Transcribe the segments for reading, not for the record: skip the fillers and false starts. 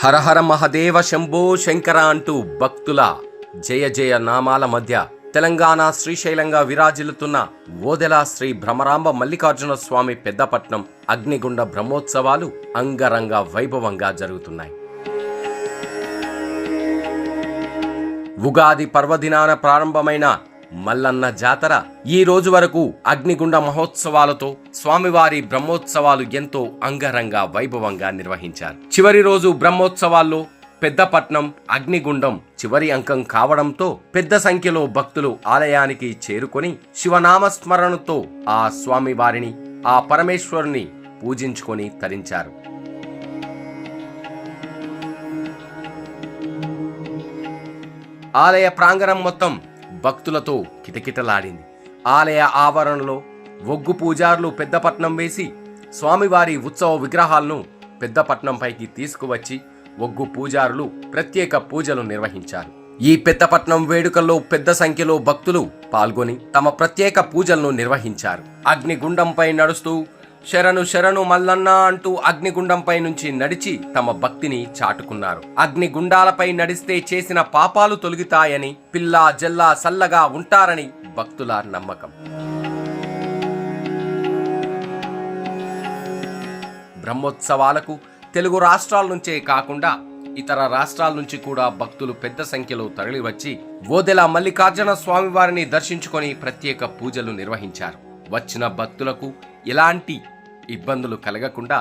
హరహర మహదేవ శంభో శంకర అంటూ భక్తుల జయ జయ నామాల మధ్య తెలంగాణ శ్రీశైలంగా విరాజిల్లుతున్న ఓదెల శ్రీ భ్రమరాంబ మల్లికార్జున స్వామి పెద్దపట్నం అగ్నిగుండ బ్రహ్మోత్సవాలు అంగరంగ వైభవంగా జరుగుతున్నాయి. ఉగాది పర్వదినాన ప్రారంభమైన మల్లన్న జాతర ఈ రోజు వరకు అగ్నిగుండ మహోత్సవాలతో స్వామివారి బ్రహ్మోత్సవాలు ఎంతో అంగరంగ వైభవంగా నిర్వహించారు. చివరి రోజు బ్రహ్మోత్సవాల్లో పెద్దపట్నం అగ్నిగుండం చివరి అంకం కావడంతో పెద్ద సంఖ్యలో భక్తులు ఆలయానికి చేరుకొని శివనామస్మరణతో ఆ స్వామివారిని, ఆ పరమేశ్వరుని పూజించుకొని తరించారు. ఆలయ ప్రాంగణం మొత్తం భక్తులతో కిటకిటలాడింది. ఆలయ ఆవరణలో ఒగ్గు పూజారులు పెద్దపట్నం వేసి స్వామివారి ఉత్సవ విగ్రహాలను పెద్దపట్నంపైకి తీసుకువచ్చి ఒగ్గు పూజారులు ప్రత్యేక పూజలు నిర్వహించారు. ఈ పెద్దపట్నం వేడుకల్లో పెద్ద సంఖ్యలో భక్తులు పాల్గొని తమ ప్రత్యేక పూజలను నిర్వహించారు. అగ్నిగుండంపై నడుస్తూ శరణు శరణు మల్లన్న అంటూ అగ్నిగుండంపై నుంచి నడిచి తమ భక్తిని చాటుకున్నారు. అగ్నిగుండాలపై నడిస్తే చేసిన పాపాలు తొలగుతాయని, పిల్లా జల్లా సల్లగా ఉంటారని భక్తుల నమ్మకం. బ్రహ్మోత్సవాలకు తెలుగు రాష్ట్రాల నుంచే కాకుండా ఇతర రాష్ట్రాల నుంచి కూడా భక్తులు పెద్ద సంఖ్యలో తరలివచ్చి ఓదెల మల్లికార్జున స్వామివారిని దర్శించుకొని ప్రత్యేక పూజలు నిర్వహించారు. వచ్చిన భక్తులకు ఎలాంటి ఇబ్బందులు కలగకుండా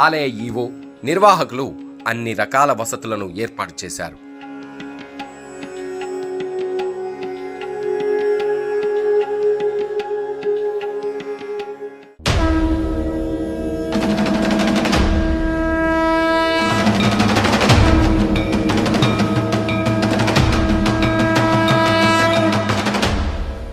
ఆలయ ఈవో, నిర్వాహకులు అన్ని రకాల వసతులను ఏర్పాటు చేశారు.